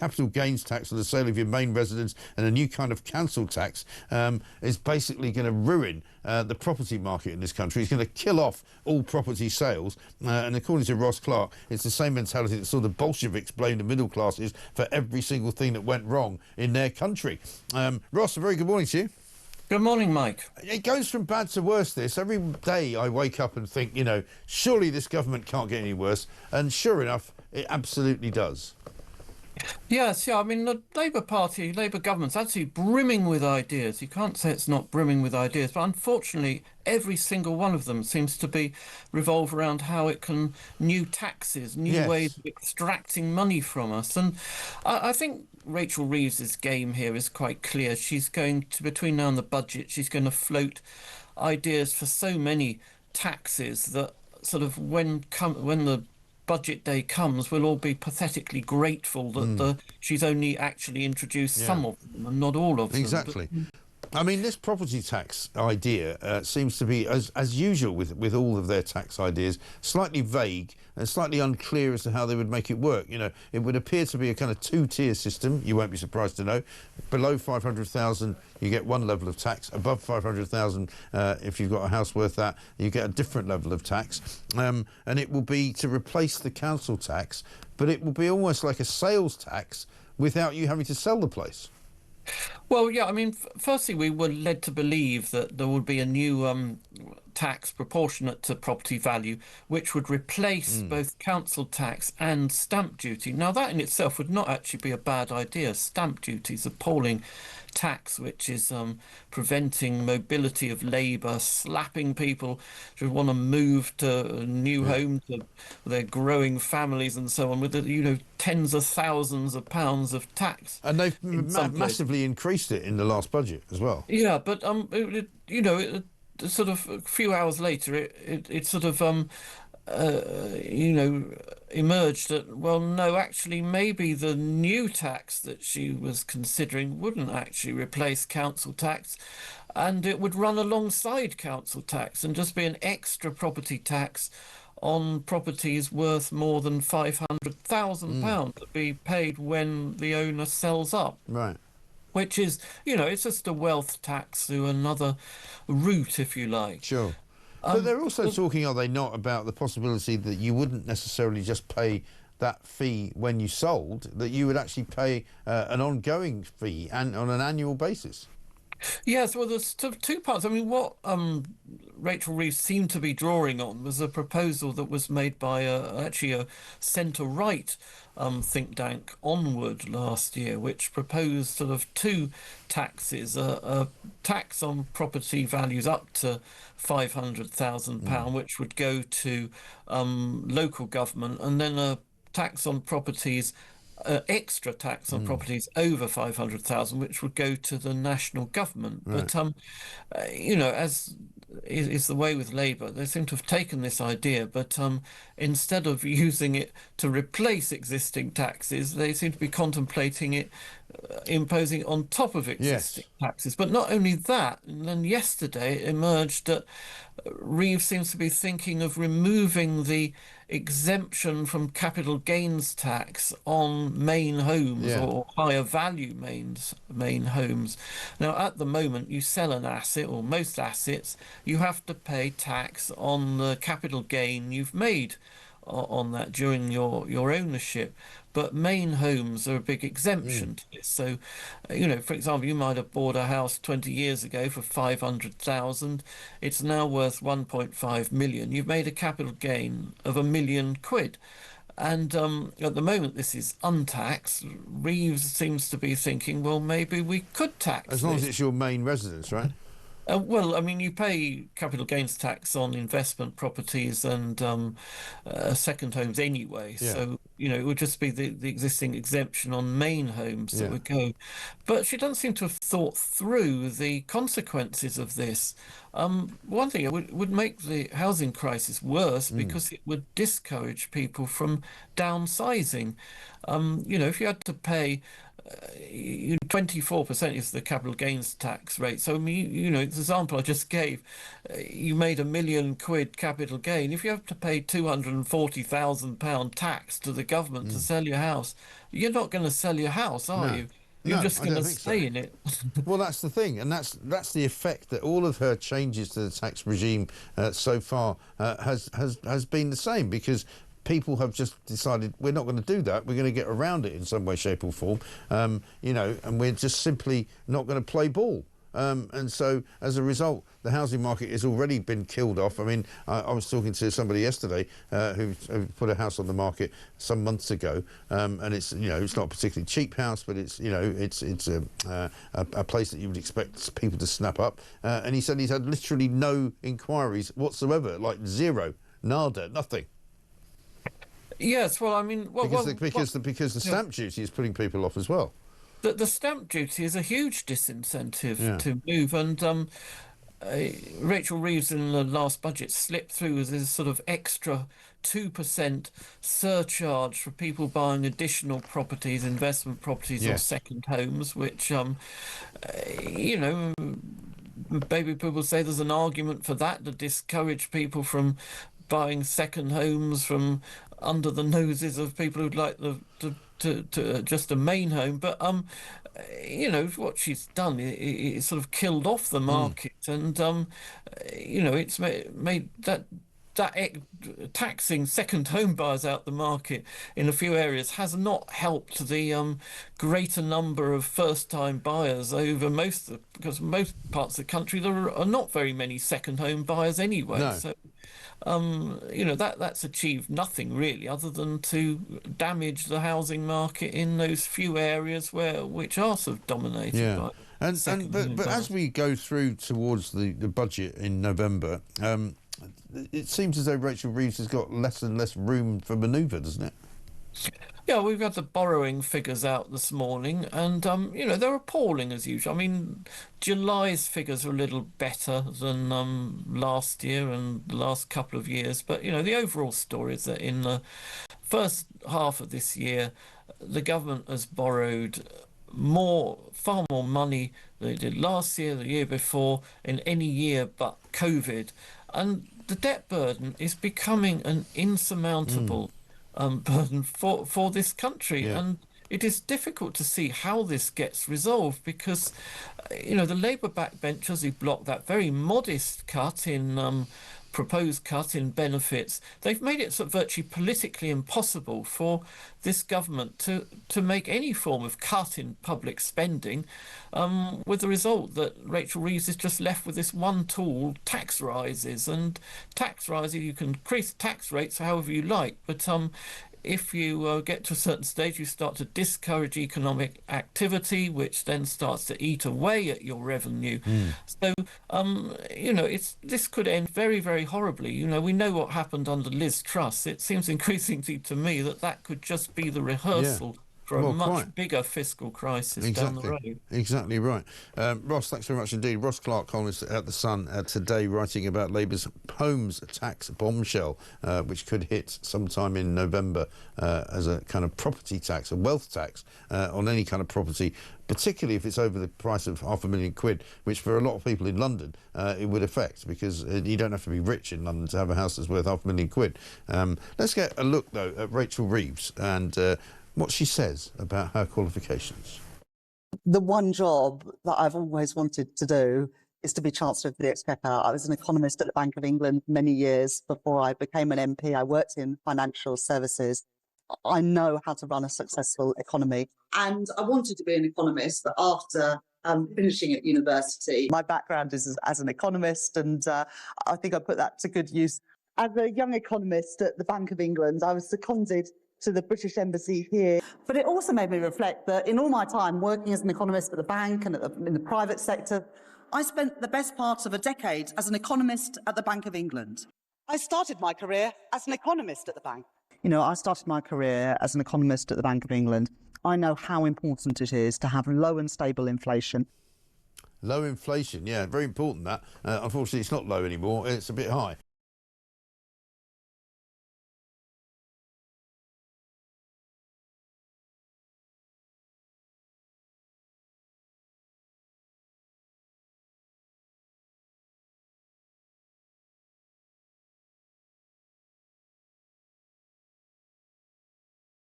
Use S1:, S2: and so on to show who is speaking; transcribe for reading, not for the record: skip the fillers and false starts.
S1: capital gains tax on the sale of your main residence and a new kind of council tax is basically going to ruin the property market in this country. It's going to kill off all property sales. And according to Ross Clark, it's the same mentality that saw the Bolsheviks blame the middle classes for every single thing that went wrong in their country. Ross, a very good morning to you.
S2: Good morning, Mike.
S1: It goes from bad to worse, this. Every day I wake up and think, surely this government can't get any worse. And sure enough, it absolutely does.
S2: Yes, I mean, the Labour government's actually brimming with ideas. You can't say it's not brimming with ideas, but unfortunately, every single one of them seems to revolve around how it can, new taxes, new ways of extracting money from us. And I think Rachel Reeves' game here is quite clear. She's going to, between now and the budget, she's going to float ideas for so many taxes that sort of when the budget day comes, we'll all be pathetically grateful that she's only actually introduced some of them and not all of them.
S1: Exactly. I mean, this property tax idea seems to be, as usual with all of their tax ideas, slightly vague and slightly unclear as to how they would make it work. It would appear to be a kind of two-tier system, you won't be surprised to know. Below 500,000, you get one level of tax. Above 500,000, if you've got a house worth that, you get a different level of tax. And it will be to replace the council tax, but it will be almost like a sales tax without you having to sell the place.
S2: Well, yeah, I mean, firstly, we were led to believe that there would be a new tax proportionate to property value, which would replace both council tax and stamp duty. Now, that in itself would not actually be a bad idea. Stamp duty is appalling tax, which is preventing mobility of labour, slapping people who want to move to a new home to their growing families and so on, with tens of thousands of pounds of tax.
S1: And they've massively increased it in the last budget as well.
S2: Yeah, but sort of a few hours later, it sort of emerged that, well, no, actually, maybe the new tax that she was considering wouldn't actually replace council tax, and it would run alongside council tax and just be an extra property tax on properties worth more than £500,000 to be paid when the owner sells up.
S1: Right.
S2: Which is, it's just a wealth tax through another route, if you like.
S1: Sure. But they're also talking, are they not, about the possibility that you wouldn't necessarily just pay that fee when you sold, that you would actually pay an ongoing fee and on an annual basis?
S2: Yes, well, there's two parts. I mean, what Rachel Reeves seemed to be drawing on was a proposal that was made by actually a centre-right think tank, Onward, last year, which proposed sort of two taxes, a tax on property values up to £500,000, which would go to local government, and then a tax on properties, extra tax on properties over 500,000, which would go to the national government. Right. But as is the way with Labour, they seem to have taken this idea, but instead of using it to replace existing taxes, they seem to be contemplating it imposing on top of existing taxes. But not only that, and then yesterday it emerged that Reeves seems to be thinking of removing the exemption from capital gains tax on main homes or higher value main homes. Now, at the moment, you sell an asset, or most assets, you have to pay tax on the capital gain you've made on that during your ownership. But main homes are a big exemption to this. So, for example, you might have bought a house 20 years ago for 500,000. It's now worth 1.5 million. You've made a capital gain of £1 million. And at the moment, this is untaxed. Reeves seems to be thinking, well, maybe we could tax
S1: as long as it's your main residence, right?
S2: Well, I mean, you pay capital gains tax on investment properties and second homes anyway. Yeah. So, it would just be the existing exemption on main homes that would go. But she doesn't seem to have thought through the consequences of this. One thing, it would make the housing crisis worse because it would discourage people from downsizing. If you had to pay 24% is the capital gains tax rate. So, I mean, you know, the example I just gave, you made £1 million capital gain. If you have to pay £240,000 tax to the government to
S1: Mm.
S2: sell your house, you're not going to sell your house, are
S1: No,
S2: you? You're
S1: no,
S2: just
S1: I
S2: going
S1: don't
S2: to
S1: think so.
S2: stay in it.
S1: Well, that's the thing, and that's the effect that all of her changes to the tax regime so far has been the same, because people have just decided we're not going to do that. We're going to get around it in some way, shape, or form, you know, and we're just simply not going to play ball. And so, as a result, the housing market has already been killed off. I mean, I was talking to somebody yesterday who put a house on the market some months ago, and it's, you know, it's not a particularly cheap house, but it's, you know, it's a place that you would expect people to snap up. And he said he's had literally no inquiries whatsoever, like zero, nada, nothing.
S2: Yes, well, I mean,
S1: Because the
S2: yeah.
S1: stamp duty is putting people off as well.
S2: The stamp duty is a huge disincentive
S1: Yeah.
S2: to move, and Rachel Reeves in the last budget slipped through with this sort of extra 2% surcharge for people buying additional properties, investment properties, or
S1: Yes.
S2: second homes, which, you know, maybe people say there's an argument for that to discourage people from buying second homes from under the noses of people who'd like to just a main home. But you know, what she's done, it sort of killed off the
S1: Mm.
S2: market, and you know, it's made taxing second home buyers out the market in a few areas has not helped the greater number of first-time buyers over because most parts of the country there are not very many second home buyers anyway.
S1: No.
S2: So you know, that's achieved nothing really other than to damage the housing market in those few areas which are sort of dominated
S1: Yeah,
S2: by
S1: and
S2: second home
S1: but as
S2: buyers.
S1: we go through towards the budget in November, it seems as though Rachel Reeves has got less and less room for manoeuvre, doesn't it?
S2: Yeah, we've got the borrowing figures out this morning, and you know, they're appalling as usual. I mean, July's figures are a little better than last year and the last couple of years, but you know, the overall story is that in the first half of this year, the government has borrowed far more money than it did last year, the year before, in any year but COVID. And the debt burden is becoming an
S1: Mm.
S2: insurmountable burden for this country.
S1: Yeah.
S2: And it is difficult to see how this gets resolved because, you know, the Labour backbenchers who blocked that very modest proposed cut in benefits, they've made it sort of virtually politically impossible for this government to make any form of cut in public spending, with the result that Rachel Reeves is just left with this one tool, tax rises. And tax rises, you can increase tax rates however you like, but if you get to a certain stage, you start to discourage economic activity, which then starts to eat away at your revenue.
S1: Mm.
S2: So, you know, this could end very, very horribly. You know, we know what happened under Liz Truss. It seems increasingly to me that could just be the
S1: Yeah.
S2: rehearsal for a
S1: Well,
S2: much
S1: quite.
S2: bigger fiscal crisis down the
S1: Exactly.
S2: road.
S1: Exactly right. Ross, thanks very much indeed. Ross Clark, columnist at The Sun today, writing about Labour's homes tax bombshell, which could hit sometime in November as a kind of property tax, a wealth tax on any kind of property, particularly if it's over the price of £500,000, which for a lot of people in London it would affect, because you don't have to be rich in London to have a house that's worth £500,000. Let's get a look, though, at Rachel Reeves and what she says about her qualifications.
S3: The one job that I've always wanted to do is to be Chancellor of the Exchequer. I was an economist at the Bank of England many years before I became an MP. I worked in financial services. I know how to run a successful economy. And I wanted to be an economist, but after finishing at university, my background is as an economist, and I think I put that to good use. As a young economist at the Bank of England, I was seconded to the British Embassy here. But it also made me reflect that in all my time working as an economist at the bank and in the private sector, I spent the best part of a decade as an economist at the Bank of England. I started my career as an economist at the bank. You know, I started my career as an economist at the Bank of England. I know how important it is to have low and stable inflation.
S1: Low inflation, yeah, very important that. Unfortunately, it's not low anymore. It's a bit high.